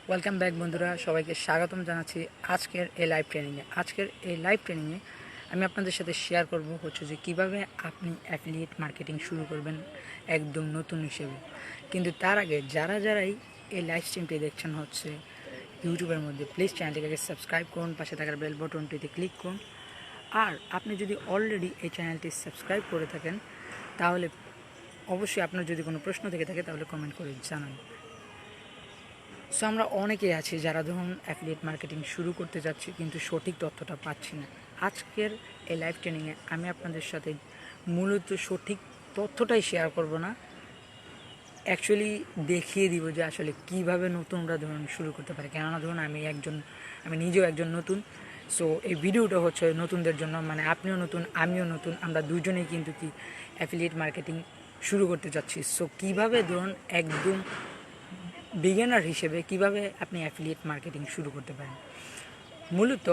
Welcome back বন্ধুরা, সবাইকে স্বাগতম জানাচ্ছি আজকের এই লাইভ ট্রেনিংয়ে। আমি আপনাদের সাথে শেয়ার করব হচ্ছে যে কীভাবে আপনি অ্যাফিলিয়েট মার্কেটিং শুরু করবেন একদম নতুন হিসেবে। কিন্তু তার আগে যারাই এই লাইভ স্ট্রিমটি দেখছেন হচ্ছে ইউটিউবের মধ্যে, প্লিজ চ্যানেলটিকে সাবস্ক্রাইব করুন, পাশে থাকার বেল বটনটিতে ক্লিক করুন। আর আপনি যদি অলরেডি এই চ্যানেলটি সাবস্ক্রাইব করে থাকেন তাহলে অবশ্যই আপনার যদি কোনো প্রশ্ন থেকে থাকে তাহলে কমেন্ট করে জানান। সো আমরা অনেকেই আছি যারা ধরুন অ্যাফিলিয়েট মার্কেটিং শুরু করতে যাচ্ছি কিন্তু সঠিক তথ্যটা পাচ্ছি না। আজকের এই লাইভ ট্রেনিংয়ে আমি আপনাদের সাথে মূলত সঠিক তথ্যটাই শেয়ার করব না, অ্যাকচুয়ালি দেখিয়ে দিব যে আসলে কীভাবে নতুনরা ধরুন শুরু করতে পারে। কেননা ধরুন আমি নিজেও একজন নতুন। সো এই ভিডিওটা হচ্ছে নতুনদের জন্য, মানে আপনিও নতুন আমিও নতুন, আমরা দুজনেই কিন্তু অ্যাফিলিয়েট মার্কেটিং শুরু করতে চাচ্ছি। সো কীভাবে ধরুন একদম বিগিনার হিসেবে কিভাবে আপনি অ্যাফিলিয়েট মার্কেটিং শুরু করতে পারেন। মূলত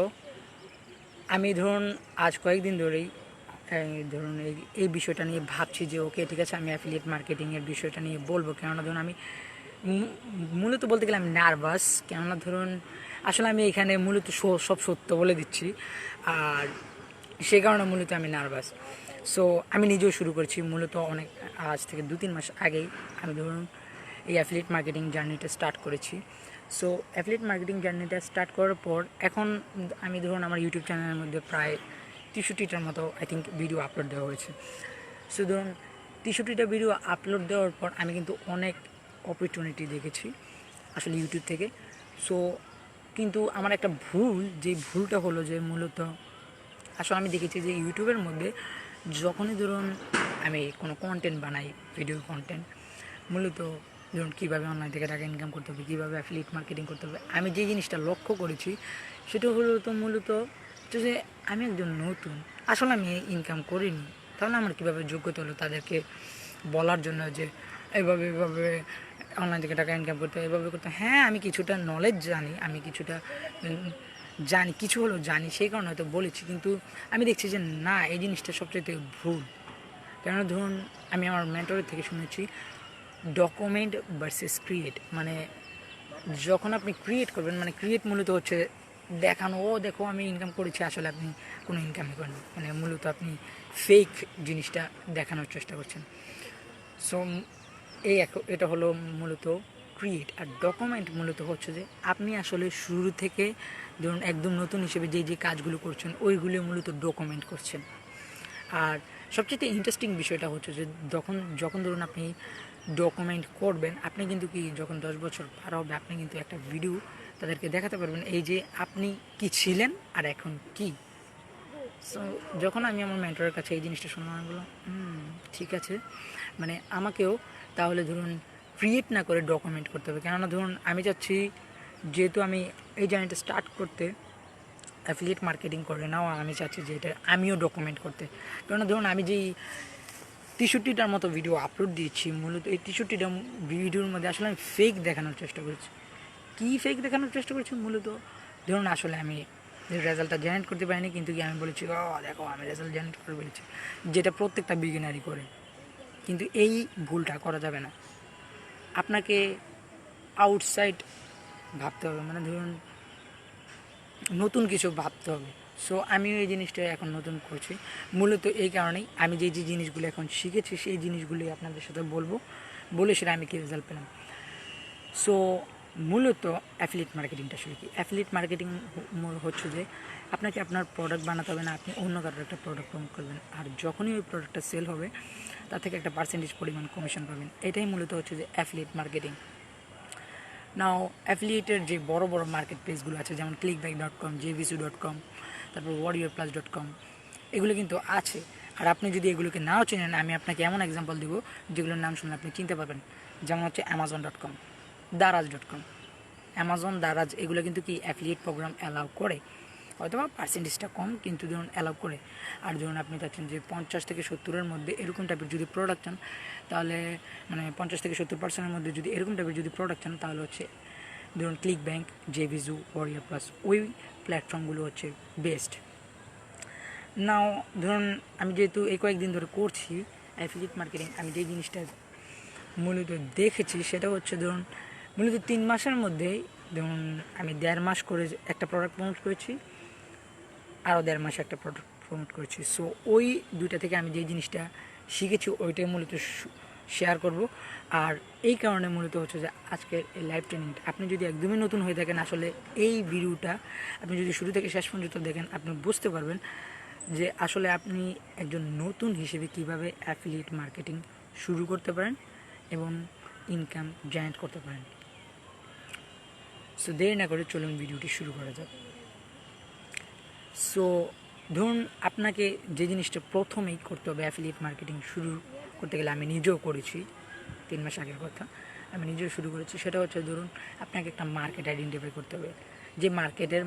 আমি ধরুন আজ কয়েকদিন ধরেই ধরুন এই বিষয়টা নিয়ে ভাবছি যে ওকে ঠিক আছে, আমি অ্যাফিলিয়েট মার্কেটিংয়ের বিষয়টা নিয়ে বলবো। কেননা ধরুন আমি মূলত বলতে গেলে আমি নার্ভাস। কেননা ধরুন আসলে আমি এখানে মূলত সব সত্য বলে দিচ্ছি, আর সে কারণে মূলত আমি নার্ভাস। সো আমি নিজেও শুরু করছি মূলত আজ থেকে 2-3 মাস আগেই আমি ধরুন এই অ্যাফিলিয়েট মার্কেটিং জার্নিটা স্টার্ট করেছি। সো অ্যাফিলিয়েট মার্কেটিং জার্নিটা স্টার্ট করার পর এখন আমি ধরুন আমার ইউটিউব চ্যানেলের মধ্যে প্রায় 63টার মতো ভিডিও আপলোড দেওয়া হয়েছে। সো ধরুন 63টা ভিডিও আপলোড দেওয়ার পর আমি কিন্তু অনেক অপরচুনিটি দেখেছি আসলে ইউটিউব থেকে। সো কিন্তু আমার একটা ভুলটা হলো যে মূলত আসলে আমি দেখেছি যে ইউটিউবের মধ্যে যখনই ধরুন আমি কোনো কন্টেন্ট বানাই, ভিডিও কন্টেন্ট, মূলত ধরুন কীভাবে অনলাইন থেকে টাকা ইনকাম করতে হবে, কীভাবে অ্যাফিলিয়েট মার্কেটিং করতে হবে, আমি যে জিনিসটা লক্ষ্য করেছি সেটা হলো তো মূলত যে আমি একজন নতুন, আসলে আমি ইনকাম করিনি, তাহলে আমার কীভাবে যোগ্যতা হলো তাদেরকে বলার জন্য যে এভাবে অনলাইন থেকে টাকা ইনকাম করতে এভাবে করতে। হ্যাঁ, আমি কিছুটা নলেজ জানি, আমি কিছুটা কিছু হলেও জানি, সেই কারণে হয়তো বলেছি। কিন্তু আমি দেখছি যে না, এই জিনিসটা সবচেয়ে ভুল। কেননা ধরুন আমি আমার মেন্টরের থেকে শুনেছি ডকুমেন্ট ভার্সেস ক্রিয়েট। মানে যখন আপনি ক্রিয়েট করবেন, মানে ক্রিয়েট মূলত হচ্ছে দেখানো, দেখো আমি ইনকাম করেছি, আসলে আপনি কোনো ইনকামই করেন, মানে মূলত আপনি ফেক জিনিসটা দেখানোর চেষ্টা করছেন। সো এটা হলো মূলত ক্রিয়েট। আর ডকুমেন্ট মূলত হচ্ছে যে আপনি আসলে শুরু থেকে ধরুন একদম নতুন হিসেবে যে কাজগুলো করছেন ওইগুলো মূলত ডকুমেন্ট করছেন। আর সবচেয়ে ইন্টারেস্টিং বিষয়টা হচ্ছে যে যখন ধরুন আপনি ডকুমেন্ট করবেন, আপনি কিন্তু যখন 10 বছর পার হবে আপনি কিন্তু একটা ভিডিও তাদেরকে দেখাতে পারবেন এই যে আপনি কি ছিলেন আর এখন কি। সো যখন আমি আমার মেন্টরের কাছে এই জিনিসটা শুনলাম, আমি বললাম ঠিক আছে, মানে আমাকেও তাহলে ধরুন ক্রিয়েট না করে ডকুমেন্ট করতে হবে। কেননা ধরুন আমি চাচ্ছি, যেহেতু আমি এই জার্নিটা স্টার্ট করতে অ্যাফিলিয়েট মার্কেটিং করে নাও, আমি চাচ্ছি যে এটা আমিও ডকুমেন্ট করতে। কেননা ধরুন আমি যেই 63টার মতো ভিডিও আপলোড দিয়েছি, মূলত এই 63টা ভিডিওর মধ্যে আসলে আমি ফেক দেখানোর চেষ্টা করেছি। কী ফেক দেখানোর চেষ্টা করেছি? মূলত ধরুন আসলে আমি রেজাল্টটা জেনারেট করতে পারিনি, কিন্তু আমি বলেছি দেখো আমি রেজাল্ট জেনারেট করে বলেছি, যেটা প্রত্যেকটা বিগিনারই করে। কিন্তু এই ভুলটা করা যাবে না, আপনাকে আউটসাইড ভাবতে হবে, মানে ধরুন নতুন কিছু ভাবতে হবে। সো আমিও এই জিনিসটা এখন নতুন করছি মূলত এই কারণেই। আমি যে জিনিসগুলো এখন শিখেছি সেই জিনিসগুলোই আপনাদের সাথে বলে সেটা আমি কি রেজাল্ট পেলাম। সো মূলত অ্যাফিলিয়েট মার্কেটিংটা শুরু কি, অ্যাফিলিয়েট মার্কেটিং হচ্ছে যে আপনাকে আপনার প্রোডাক্ট বানাতে হবে না, আপনি অন্য কারোর একটা প্রোডাক্ট প্রমোট করবেন, আর যখনই ওই প্রোডাক্টটা সেল হবে তার থেকে একটা পার্সেন্টেজ পরিমাণ কমিশন পাবেন। এটাই মূলত হচ্ছে যে অ্যাফিলিয়েট মার্কেটিং। নাও অ্যাফিলিয়েটের যে বড় মার্কেট প্লেসগুলো আছে, যেমন clickbank.com, jvc.com, তারপর warriorplus.com, এগুলো কিন্তু আছে। আর আপনি যদি এগুলোকে নাও চেনেন, আমি আপনাকে এমন এক্সাম্পল দেবো যেগুলোর নাম শুনলে আপনি চিনতে পারবেন। যেমন হচ্ছে amazon.com, daraz.com। অ্যামাজন, দারাজ এগুলো কিন্তু অ্যাফিলিয়েট প্রোগ্রাম অ্যালাউ করে, হয়তো বা পার্সেন্টেজটা কম, কিন্তু ধরুন অ্যালাউ করে। আর ধরুন আপনি চাচ্ছেন যে 50 থেকে 70-এর মধ্যে এরকম টাইপের যদি প্রোডাক্ট চান, তাহলে মানে 50-70%-এর মধ্যে যদি এরকম টাইপের যদি প্রোডাক্ট চান, তাহলে হচ্ছে ধরুন ক্লিকব্যাঙ্ক, জেভিজু, ওয়ারিয়র প্লাস, ওই প্ল্যাটফর্মগুলো হচ্ছে বেস্ট। নাও ধরুন আমি যেহেতু এই কয়েকদিন ধরে করছি অ্যাফিলিয়েট মার্কেটিং, আমি যে জিনিসটা মূলত দেখেছি সেটা হচ্ছে ধরুন মূলত 3 মাসের মধ্যেই ধরুন আমি 1.5 মাস করে একটা প্রোডাক্ট প্রমোট করেছি, আরও 1.5 মাসে একটা প্রোডাক্ট প্রমোট করেছি। সো ওই দুইটা থেকে আমি যে জিনিসটা শিখেছি ওইটাই মূলত শেয়ার করব। আর এই কারণে মূলত হচ্ছে যে আজকের এই লাইভ ট্রেনিংটা, আপনি যদি একদমই নতুন হয়ে থাকেন, আসলে এই ভিডিওটা আপনি যদি শুরু থেকে শেষ পর্যন্ত দেখেন, আপনি বুঝতে পারবেন যে আসলে আপনি একজন নতুন হিসেবে কিভাবে অ্যাফিলিয়েট মার্কেটিং শুরু করতে পারেন এবং ইনকাম জেনারেট করতে পারেন। সো দেরি না করে চলুন ভিডিওটি শুরু করা যাক। সো ধরুন আপনাকে যে জিনিসটা প্রথমেই করতে হবে অ্যাফিলিয়েট মার্কেটিং শুরু করতে গেলে, আমি নিজেও করেছি 3 মাস আগের কথা, আমি নিজেও শুরু করেছি। সেটা হচ্ছে ধরুন আপনাকে একটা মার্কেট আইডেন্টিফাই করতে হবে। যে মার্কেটের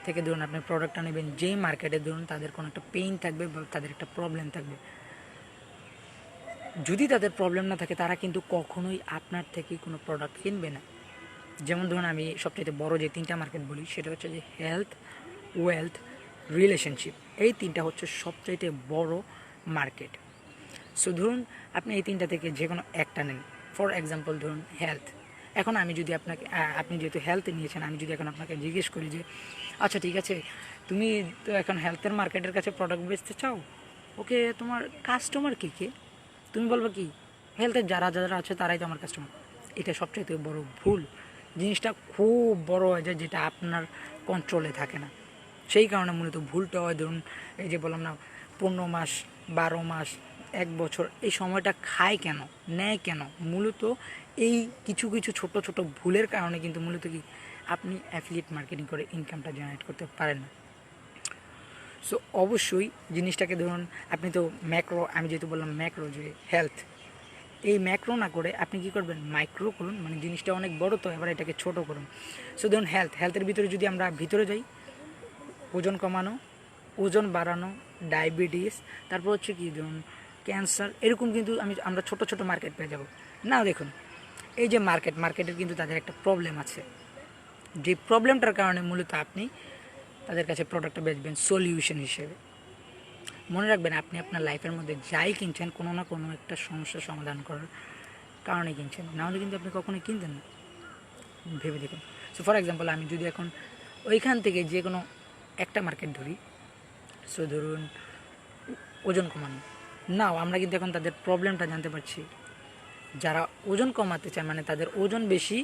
থেকে ধরুন আপনি প্রোডাক্টটা নেবেন, যেই মার্কেটে ধরুন তাদের কোনো একটা পেইন থাকবে বা তাদের একটা প্রবলেম থাকবে। যদি তাদের প্রবলেম না থাকে, তারা কিন্তু কখনোই আপনার থেকে কোনো প্রোডাক্ট কিনবে না। যেমন ধরুন আমি সবচেয়ে বড় যে 3টা মার্কেট বলি, সেটা হচ্ছে যে হেলথ, ওয়েলথ, রিলেশনশিপ। এই 3টা হচ্ছে সবচাইতে বড় মার্কেট। সো ধরুন আপনি এই 3টা থেকে যে কোনো একটা নেন। ফর এক্সাম্পল ধরুন হেলথ। এখন আমি যদি আপনাকে, আপনি যেহেতু হেলথে নিয়েছেন, আমি যদি এখন আপনাকে জিজ্ঞেস করি যে আচ্ছা ঠিক আছে, তুমি তো এখন হেলথের মার্কেটের কাছে প্রোডাক্ট বেচতে চাও, ওকে, তোমার কাস্টমার কে কে? তুমি বলবে কি, হেলথের যারা যারা আছে তারাই তো আমার কাস্টমার। এটা সবচাইতে বড় ভুল। জিনিসটা খুব বড় হয়ে যায়, যেটা আপনার কন্ট্রোলে থাকে না। সেই কারণে মূলত ভুলটা হয়। ধরুন এই যে বললাম না, 15 মাস, 12 মাস, 1 বছর, এই সময়টা খায় কেন, নেয় কেন? মূলত এই কিছু কিছু ছোট ছোট ভুলের কারণে কিন্তু মূলত কি আপনি অ্যাফিলিয়েট মার্কেটিং করে ইনকামটা জেনারেট করতে পারেন না। সো অবশ্যই জিনিসটাকে ধরুন আপনি তো ম্যাক্রো, আমি যেহেতু বললাম ম্যাক্রো যে হেলথ, এই ম্যাক্রো না করে আপনি কী করবেন, মাইক্রো করুন। মানে জিনিসটা অনেক বড়, তো এবার এটাকে ছোট করুন। সো ধরুন হেলথের ভিতরে যদি আমরা ভিতরে যাই, ওজন কমানো, ওজন বাড়ানো, ডায়াবেটিস, তারপর হচ্ছে কি ধরুন ক্যান্সার, এরকম কিন্তু আমরা ছোট ছোট মার্কেট পেয়ে যাব না। দেখুন এই যে মার্কেটের কিন্তু তাদের একটা প্রবলেম আছে, যে প্রবলেমটার কারণে মূলত আপনি তাদের কাছে প্রোডাক্টটা বেচবেন সলিউশন হিসেবে। মনে রাখবেন, আপনি আপনার লাইফের মধ্যে যাই কিনছেন, কোনো না কোনো একটা সমস্যার সমাধান করার কারণে কিনছেন, নাহলে কিন্তু আপনি কখনোই কিনতেন না। ভেবে দেখুন। সো ফর এক্সাম্পল আমি যদি এখন ওইখান থেকে যে কোনো একটা মার্কেট ধরি, সো ধরুন ওজন কমানো, নাও আমরা কিন্তু এখন তাদের প্রবলেমটা জানতে পারছি। যারা ওজন কমাতে চায়, মানে তাদের ওজন বেশি,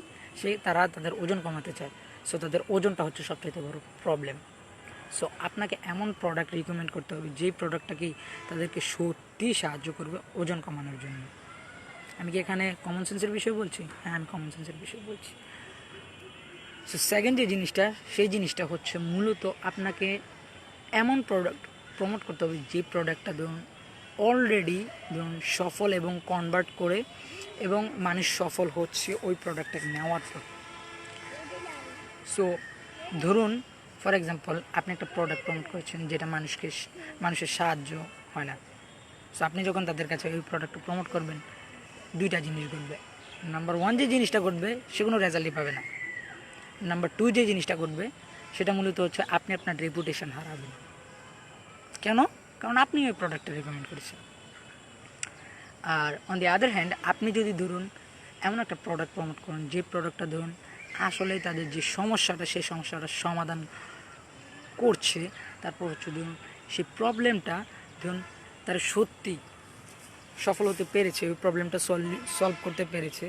তারা তাদের ওজন কমাতে চায়। সো তাদের ওজনটা হচ্ছে সবচেয়ে বড় প্রবলেম। সো আপনাকে এমন প্রোডাক্ট রিকমেন্ড করতে হবে যেই প্রোডাক্টটা কি তাদেরকে সত্যি সাহায্য করবে ওজন কমানোর জন্য। আমি কি এখানে কমন সেন্সের বিষয় বলছি? হ্যাঁ, আমি কমন সেন্সের বিষয় বলছি। সো সেকেন্ড যে জিনিসটা, সেই জিনিসটা হচ্ছে মূলত আপনাকে এমন প্রোডাক্ট প্রমোট করতে হবে যে প্রোডাক্টটা ধরুন অলরেডি ধরুন সফল এবং কনভার্ট করে, এবং মানুষ সফল হচ্ছে ওই প্রোডাক্টটাকে নেওয়ার পর। সো ধরুন ফর এক্সাম্পল আপনি একটা প্রোডাক্ট প্রমোট করেছেন যেটা মানুষের সাহায্য হয় না। সো আপনি যখন তাদের কাছে ওই প্রোডাক্টটা প্রমোট করবেন, দুইটা জিনিস ঘটবে। নাম্বার 1 যে জিনিসটা ঘটবে, সে কোনো রেজাল্টই পাবে না। নাম্বার 2 যে জিনিসটা ঘটবে, সেটা মূলত হচ্ছে আপনি আপনার রেপুটেশন হারাবেন। কেন? কারণ আপনি ওই প্রোডাক্টটা রেকমেন্ড করেছেন। আর অন দি আদার হ্যান্ড, আপনি যদি ধরুন এমন একটা প্রোডাক্ট প্রমোট করেন যে প্রোডাক্টটা ধরুন আসলে তাদের যে সমস্যাটা, সেই সমস্যাটার সমাধান করছে, তারপর হচ্ছে ধরুন সেই প্রবলেমটা ধরুন তারা সত্যি সফল হতে পেরেছে, ওই প্রবলেমটা সলভ করতে পেরেছে,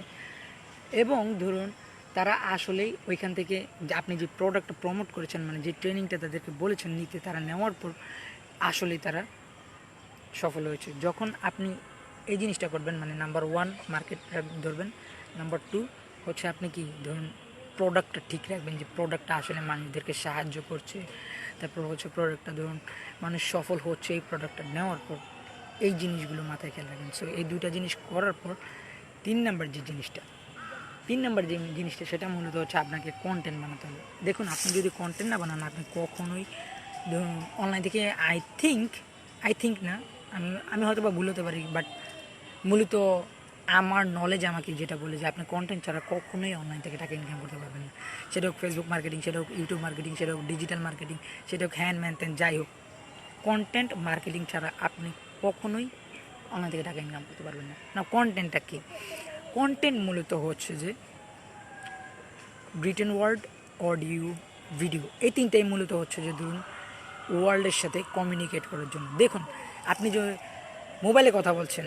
এবং ধরুন তারা আসলেই ওইখান থেকে যে আপনি যে প্রোডাক্টটা প্রমোট করেছেন, মানে যে ট্রেনিংটা তাদেরকে বলেছেন নিতে, তারা নেওয়ার পর আসলেই তারা সফল হয়েছে। যখন আপনি এই জিনিসটা করবেন, মানে নাম্বার 1 মার্কেট ধরবেন, নাম্বার 2 হচ্ছে আপনি কি ধরুন প্রোডাক্টটা ঠিক রাখবেন, যে প্রোডাক্টটা আসলে মানুষদেরকে সাহায্য করছে, তারপর হচ্ছে প্রোডাক্টটা ধরুন মানুষ সফল হচ্ছে এই প্রোডাক্টটা নেওয়ার পর। এই জিনিসগুলো মাথায় খেয়াল রাখবেন। সো এই দুইটা জিনিস করার পর 3 নাম্বার যে জিনিসটা, সেটা মূলত হচ্ছে আপনাকে কন্টেন্ট বানাতে হবে। দেখুন আপনি যদি কন্টেন্ট না বানান, আপনি কখনোই ধরুন অনলাইন থেকে আই থিঙ্ক না, আমি হয়তো বা ভুল হতে পারি, বাট মূলত আমার নলেজ আমাকে যেটা বলে যে আপনি কন্টেন্ট ছাড়া কখনোই অনলাইন থেকে টাকা ইনকাম করতে পারবেন না। সেটা হোক ফেসবুক মার্কেটিং, সেটা হোক ইউটিউব মার্কেটিং, সেটা হোক ডিজিটাল মার্কেটিং, সেটা হোক হ্যান্ড ম্যান ত্যান, যাই হোক, কন্টেন্ট মার্কেটিং ছাড়া আপনি কখনোই অনলাইন থেকে টাকা ইনকাম করতে পারবেন না। না, কন্টেন্টটা কী? কন্টেন্ট মূলত হচ্ছে যে রিটেন ওয়ার্ড, অডিও, ভিডিও, এই তিনটাই মূলত হচ্ছে যে ধরুন ওয়ার্ল্ডের সাথে কমিউনিকেট করার জন্য। দেখুন, আপনি যে মোবাইলে কথা বলছেন,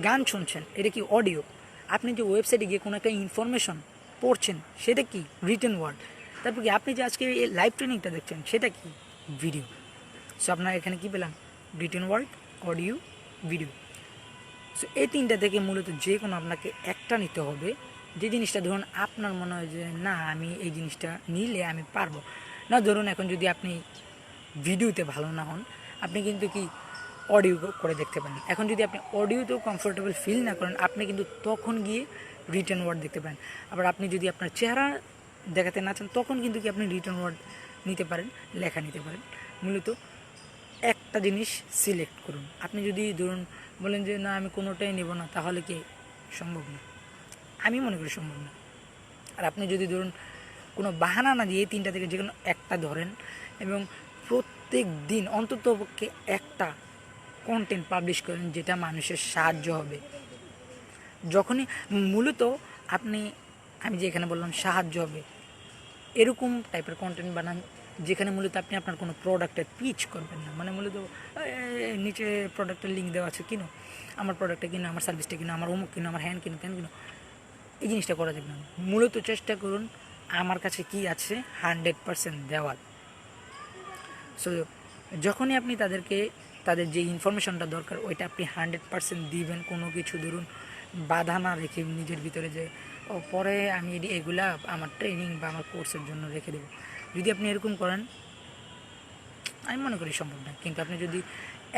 গান শুনছেন, এটা কি অডিও? আপনি যে ওয়েবসাইটে গিয়ে কোনো একটা ইনফরমেশন পড়ছেন, সেটা কি রিটেন ওয়ার্ড? তারপর কি আপনি যে আজকে এই লাইভ ট্রেনিংটা দেখছেন, সেটা কি ভিডিও? সো আপনার এখানে কী পেলাম? Written word, audio, video. So এই তিনটা থেকে মূলত যে কোনো আপনাকে একটা নিতে হবে, যে জিনিসটা ধরুন আপনার মনে হয় যে না আমি এই জিনিসটা নিলে আমি পারবো না। ধরুন এখন যদি আপনি ভিডিওতে ভালো না হন, আপনি কিন্তু কি অডিও করে দেখতে পারেন। এখন যদি আপনি অডিওতেও কমফোর্টেবল ফিল না করেন, আপনি কিন্তু তখন গিয়ে রিটেন ওয়ার্ড দেখতে পারেন। আবার আপনি যদি আপনার চেহারা দেখাতে না চান, তখন কিন্তু কি আপনি রিটেন ওয়ার্ড নিতে পারেন, লেখা নিতে পারেন। মূলত একটা জিনিস সিলেক্ট করুন। আপনি যদি ধরুন বলেন যে না আমি কোনোটাই নেব না, তাহলে কি সম্ভব না? আমি মনে করি সম্ভব না। আর আপনি যদি ধরুন কোনো বাহানা না দিয়ে তিনটা থেকে যে কোনো একটা ধরেন এবং প্রত্যেক দিন অন্ততপক্ষে একটা কন্টেন্ট পাবলিশ করেন যেটা মানুষের সাহায্য হবে, যখনই মূলত আপনি, আমি যে এখানে বললাম সাহায্য হবে, এরকম টাইপের কন্টেন্ট বানান যেখানে মূলত আপনি আপনার কোনো প্রোডাক্টের পিচ করবেন না। মানে মূলত নিচে প্রোডাক্টের লিঙ্ক দেওয়া আছে, কিনো আমার প্রোডাক্টটা, কিনো আমার সার্ভিসটা, কিনো আমার অমুক, কিনো আমার হ্যান্ড, কিনো ত্যান কিনো, এই জিনিসটা করা যাবে না। মূলত চেষ্টা করুন আমার কাছে কি আছে 100% দেওয়ার। সো যখনই আপনি তাদেরকে তাদের যে ইনফরমেশনটা দরকার ওইটা আপনি 100% দিবেন, কোনো কিছু ধরুন বাধা না রেখে নিজের ভিতরে যে ও পরে আমি এগুলা আমার ট্রেনিং বা আমার কোর্সের জন্য রেখে দেবো। যদি আপনি এরকম করেন, আমি মনে করি সম্ভব না। কিন্তু আপনি যদি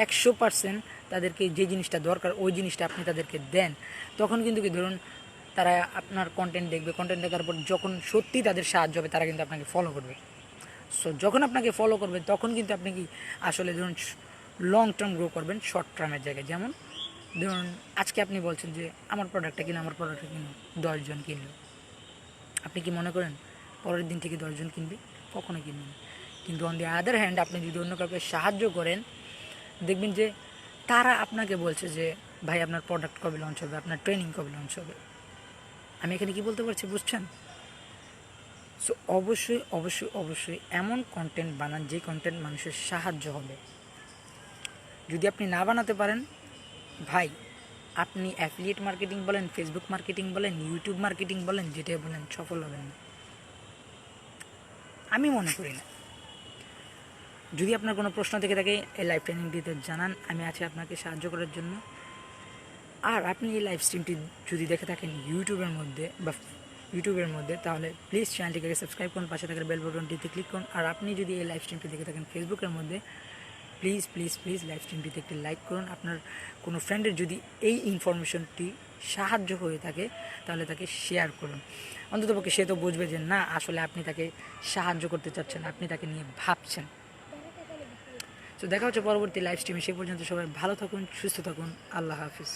100% তাদেরকে যে জিনিসটা দরকার ওই জিনিসটা আপনি তাদেরকে দেন, তখন কিন্তু কি ধরুন তারা আপনার কন্টেন্ট দেখবে, কন্টেন্ট দেখার পর যখন সত্যি তাদের সাহায্য হবে, তারা কিন্তু আপনাকে ফলো করবে। সো যখন আপনাকে ফলো করবে তখন কিন্তু আপনি কি আসলে ধরুন লং টার্ম গ্রো করবেন শর্ট টার্মের জায়গায়। যেমন ধরুন আজকে আপনি বলছেন যে আমার প্রোডাক্টটা কিনে, আমার প্রোডাক্টটা কিনো, 10 জন কিনলো, আপনি কি মনে করেন পরের দিন থেকে 10 জন কিনবে? কখনো কিনবে না। কিন্তু অন দি আদার হ্যান্ড আপনি যদি অন্য কাউকে সাহায্য করেন, দেখবেন যে তারা আপনাকে বলছে যে ভাই আপনার প্রোডাক্ট কবে লঞ্চ হবে, আপনার ট্রেনিং কবে লঞ্চ হবে। আমি এখানে কি বলতে পারছি বুঝছেন? সো অবশ্যই অবশ্যই অবশ্যই এমন কন্টেন্ট বানান যে কন্টেন্ট মানুষের সাহায্য হবে। যদি আপনি না বানাতে পারেন, ভাই আপনি অ্যাফিলিয়েট মার্কেটিং বলেন, ফেসবুক মার্কেটিং বলেন, ইউটিউব মার্কেটিং বলেন, যেটাই বলেন সফল হবেন না, আমি মনে করি না। যদি আপনার কোনো প্রশ্ন থেকে থাকে এই লাইভ ট্রেনিংটিতে জানান, আমি আছি আপনাকে সাহায্য করার জন্য। আর আপনি এই লাইভ স্ট্রিমটি যদি দেখে থাকেন ইউটিউবের মধ্যে তাহলে প্লিজ চ্যানেলটিকে সাবস্ক্রাইব করুন, পাশে থাকার বেল বাটনটিতে ক্লিক করুন। আর আপনি যদি এই লাইভ স্ট্রিমটি দেখে থাকেন ফেসবুকের মধ্যে, প্লিজ প্লিজ প্লিজ লাইভ স্ট্রিমটিতে একটি লাইক করুন। আপনার কোনো ফ্রেন্ডের যদি এই ইনফরমেশনটি সাহায্য হয়ে থাকে তাহলে তাকে শেয়ার করুন। অন্ততপক্ষে সে তো বুঝবে যে না আসলে আপনি তাকে সাহায্য করতে চাচ্ছেন, আপনি তাকে নিয়ে ভাবছেন। তো দেখা হচ্ছে পরবর্তী লাইভ স্ট্রিমে। সে পর্যন্ত সবাই ভালো থাকুন, সুস্থ থাকুন। আল্লাহ হাফিজ।